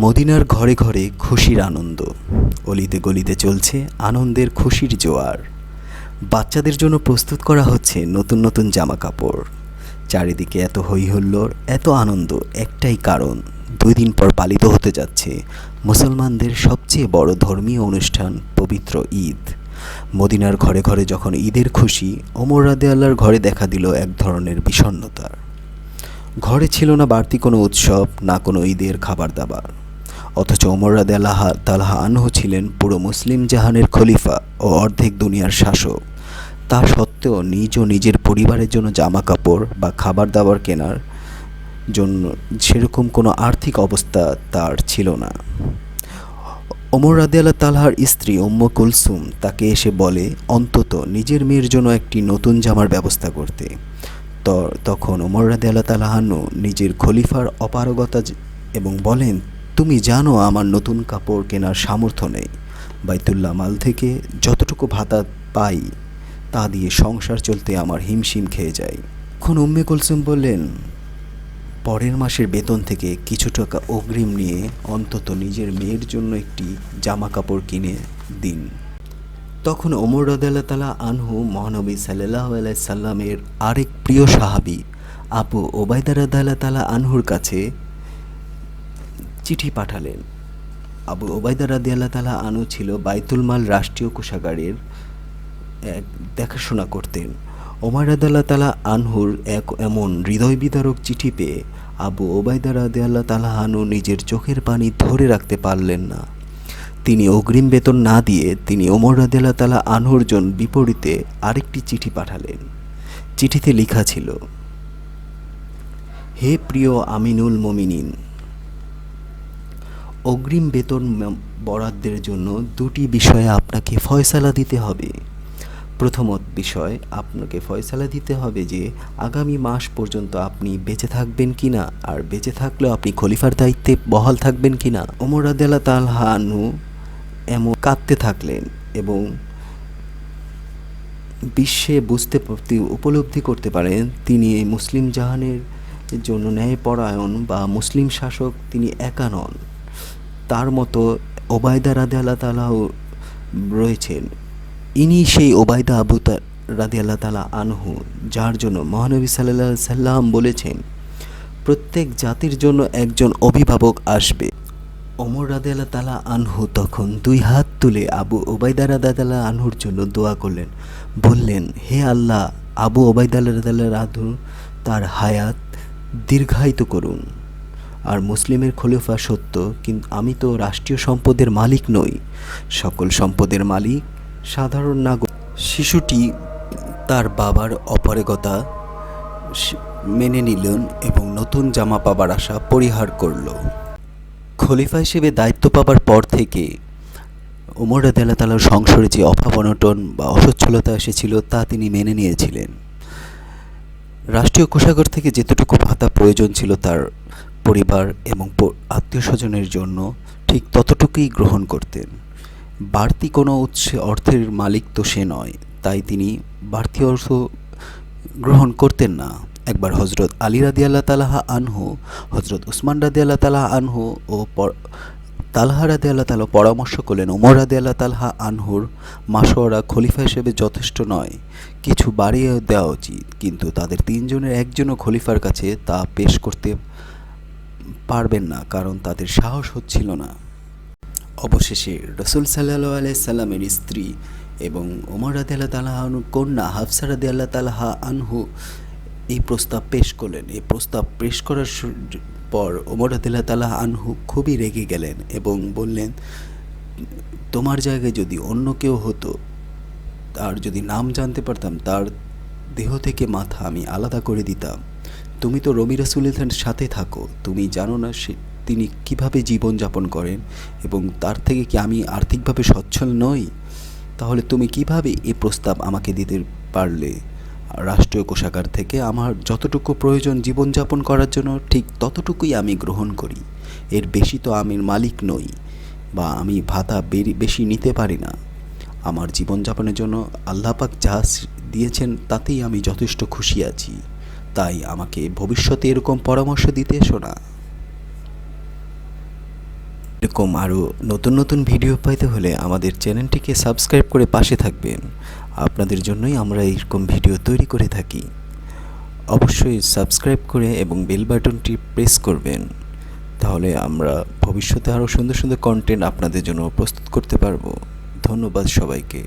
মদিনার ঘরে ঘরে খুশির আনন্দ, অলিতে গলিতে চলছে আনন্দের খুশির জোয়ার। বাচ্চাদের জন্য প্রস্তুত করা হচ্ছে নতুন নতুন জামা কাপড়। চারিদিকে এত হইহুল্লোড়, এত আনন্দ, একটাই কারণ, 2 দিন পর পালিত হতে যাচ্ছে মুসলমানদের সবচেয়ে বড় ধর্মীয় অনুষ্ঠান, পবিত্র ঈদ। মদিনার ঘরে ঘরে যখন ঈদের খুশি, ওমর রাদিয়াল্লাহর ঘরে দেখা দিল এক ধরনের বিষণ্ণতা। ঘরে ছিল না বাড়তি কোনো উৎসব, না কোনো ঈদের খাবার দাবার। অথচ ওমর রাদিয়াল্লাহু তাআলা আনহু ছিলেন পুরো মুসলিম জাহানের খলিফা ও অর্ধেক দুনিয়ার শাসক। তা সত্ত্বেও নিজ ও নিজের পরিবারের জন্য জামা কাপড় বা খাবার দাবার কেনার জন্য সেরকম কোনো আর্থিক অবস্থা তার ছিল না। ওমর রাদিয়াল্লাহু তাআলার স্ত্রী উম্মে কুলসুম তাকে এসে বলে অন্তত নিজের মেয়ের জন্য একটি নতুন জামার ব্যবস্থা করতে। তখন ওমর রাদিয়াল্লাহু তাআলা আনহু নিজের খলিফার অপারগতা এবং বলেন, তুমি জানো আমার নতুন কাপড় কেনার সামর্থ্য নেই। বাইতুল্লাহ মাল থেকে যতটুকু ভাতা পাই তা দিয়ে সংসার চলতে আমার হিমশিম খেয়ে যায়। এখন উম্মে কুলসুম বললেন, পরের মাসের বেতন থেকে কিছু টাকা অগ্রিম নিয়ে অন্তত নিজের মেয়ের জন্য একটি জামা কাপড় কিনে দিন। তখন ওমর রাদিয়াল্লাহু তাআলা আনহু মহানবী সাল্লাল্লাহু আলাইহি সাল্লামের আরেক প্রিয় সাহাবী আবু ওবায়দা রাদিয়াল্লাহু তাআলা আনহুর কাছে চিঠি পাঠালেন। আবু ওবায়দা রাদিয়াল্লাহু তাআলা আনহু ছিল বাইতুল মাল রাষ্ট্রীয় কোষাগারের দেখাশোনা করতেন। ওমর রাদিয়াল্লাহু তাআলা আনহুর এমন হৃদয় বিদারক চিঠি পেয়ে আবু ওবায়দা রাদিয়াল্লাহু তাআলা আনহু নিজের চোখের পানি ধরে রাখতে পারলেন না। তিনি অগ্রিম বেতন না দিয়ে তিনি ওমর রাদিয়াল্লাহু তাআলা আনহুর জন্য বিপরীতে আরেকটি চিঠি পাঠালেন। চিঠিতে লেখা ছিল, হে প্রিয় আমিনুল মুমিনিন, অগ্রিম বেতন বরাদ্দের জন্য 2টি বিষয়ে আপনাকে ফয়সালা দিতে হবে। প্রথমত বিষয়, আপনাকে ফয়সালা দিতে হবে যে আগামী মাস পর্যন্ত আপনি বেঁচে থাকবেন কিনা, আর বেঁচে থাকলেও আপনি খলিফার দায়িত্বে বহাল থাকবেন কিনা। ওমর রাদিয়াল্লাহু তাআলা আনহু এমন কাঁদতে থাকলেন এবং বিশ্বে উপলব্ধি করতে পারেন তিনি মুসলিম জাহানের জন্য ন্যায়পরায়ণ বা মুসলিম শাসক তিনি একা নন, তার মতো ওবায়দা রাদিয়াল্লাহু তাআলা রয়েছেন। ইনি সেই ওবায়দা রাদিয়াল্লাহু তাআলা আনহু যার জন্য মহানবী সাল্লাল্লাহু আলাইহি সাল্লাম বলেছেন, প্রত্যেক জাতির জন্য একজন অভিভাবক আসবে। ওমর রাদিয়াল্লাহু তাআলা আনহু তখন 2 হাত তুলে আবু ওবায়দা রাদিয়াল্লাহু আনহুর জন্য দোয়া করলেন, বললেন, হে আল্লাহ, আবু ওবায়দা রাদিয়াল্লাহু আনহু তার হায়াত দীর্ঘায়িত করুন। আর মুসলিমের খলিফা সত্য, কিন্তু আমি তো রাষ্ট্রীয় সম্পদের মালিক নই, সকল সম্পদের মালিক সাধারণ নাগরিক। শিশুটি তার বাবার অপারগতা মেনে নিলেন এবং নতুন জামা পাবার আশা পরিহার করল। খলিফা হিসেবে দায়িত্ব পাবার পর থেকে ওমর রাদিয়াল্লাহু তাআলার সংসারে যে অভাব অনটন বা অসচ্ছলতা এসেছিল তা তিনি মেনে নিয়েছিলেন। রাষ্ট্রীয় কোষাগার থেকে যেতটুকু ভাতা প্রয়োজন ছিল তার পরিবার এবং আত্মীয় স্বজনের জন্য ঠিক ততটুকুই গ্রহণ করতেন। বাড়তি কোনো অর্থের মালিক তো সে নয়, তাই তিনি বাড়তি অর্থ গ্রহণ করতেন না। একবার হযরত আলী রাদিয়াল্লাহু তাআলা আনহু, হযরত উসমান রাদিয়াল্লাহু তাআলা আনহু ও তালহা রাদিয়াল্লাহু তাআলা পরামর্শ করলেন, ওমর রাদিয়াল্লাহু তাআলা আনহুর মাশওয়ারা খলিফা হিসেবে যথেষ্ট নয়, কিছু বাড়িয়ে দেওয়া উচিত। কিন্তু তাদের 3 জনের একজনও খলিফার কাছে তা পেশ করতে পারবেন না, কারণ তাদের সাহস হচ্ছিল না। অবশেষে রাসূল সাল্লাল্লাহু আলাইহি সাল্লামের স্ত্রী এবং ওমর রাদিয়াল্লাহু তাআলা আনহুর কন্যা হাফসা রাদিয়াল্লাহু তাআলা আনহু এই প্রস্তাব পেশ করলেন। এই প্রস্তাব পেশ করার পর ওমর রাদিয়াল্লাহু তাআলা আনহু খুবই রেগে গেলেন এবং বললেন, তোমার জায়গায় যদি অন্য কেউ হতো, তার যদি নাম জানতে পারতাম, তার দেহ থেকে মাথা আমি আলাদা করে দিতাম। তুমি তো রবি রাসূলের সাথে থাকো, তুমি জানো না তিনি কিভাবে জীবন যাপন করেন এবং তার থেকে কি আমি আর্থিকভাবে সচ্ছল নই? তাহলে তুমি কিভাবে এই প্রস্তাব আমাকে দিতে পারলে? রাষ্ট্রীয় কোষাগার থেকে আমার যতটুকু প্রয়োজন জীবনযাপন করার জন্য ঠিক ততটুকুই আমি গ্রহণ করি, এর বেশি তো আমি মালিক নই বা আমি ভাতা বেশি নিতে পারি না। আমার জীবনযাপনের জন্য আল্লাহ পাক যা দিয়েছেন তাতেই আমি যথেষ্ট খুশি আছি, তাই আমাকে ভবিষ্যতে এরকম পরামর্শ দিতে এসো না। এরকম আরও নতুন নতুন ভিডিও পাইতে হলে আমাদের চ্যানেলটিকে সাবস্ক্রাইব করে পাশে থাকবেন। আপনাদের জন্যই আমরা এরকম ভিডিও তৈরি করে থাকি। অবশ্যই সাবস্ক্রাইব করে এবং বেল বাটনটি প্রেস করবেন, তাহলে আমরা ভবিষ্যতে আরও সুন্দর সুন্দর কন্টেন্ট আপনাদের জন্য প্রস্তুত করতে পারবো। ধন্যবাদ সবাইকে।